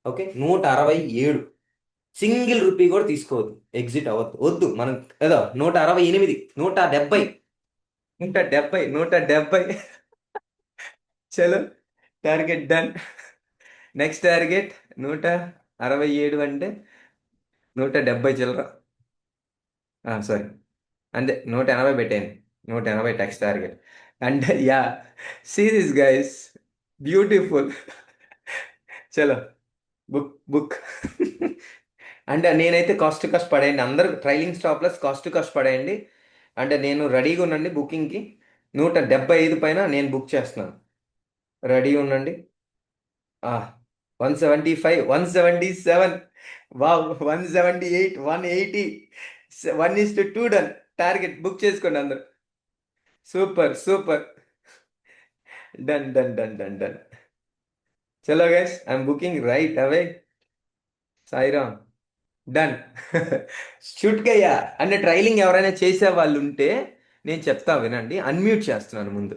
Okay, 167. Single rupee కూడా తీసుకోవద్దు, exit అవ్వద్దు, వద్దు మనం. ఏదో 168, 170, 170, 170. చలో, టార్గెట్ డన్. నెక్స్ట్ టార్గెట్ 167 అంటే 170 చిల్లర. సారీ, అంతే, 180 పెట్టాను. 180 text target. And yeah, series guys, beautiful. చలో, బుక్ బుక్. అంటే నేనైతే కాస్ట్ టు కాస్ట్ పడేయండి, అందరు trailing stop plus cost to cost పడేయండి. అంటే నేను రెడీగా ఉండండి బుకింగ్కి. 175 పైన నేను బుక్ చేస్తున్నాను. రెడీ ఉండండి. 175, 177, వావ్, 178, 180, 1:2 డన్. టార్గెట్ బుక్ చేసుకోండి అందరు. Super super. Done done done done done. చలో guys, I'm booking right away. Sairam. Done. షూట్కయ్యా. అంటే ట్రైలింగ్ ఎవరైనా చేసే వాళ్ళు ఉంటే నేను చెప్తా వినండి, అన్మ్యూట్ చేస్తున్నాను ముందు.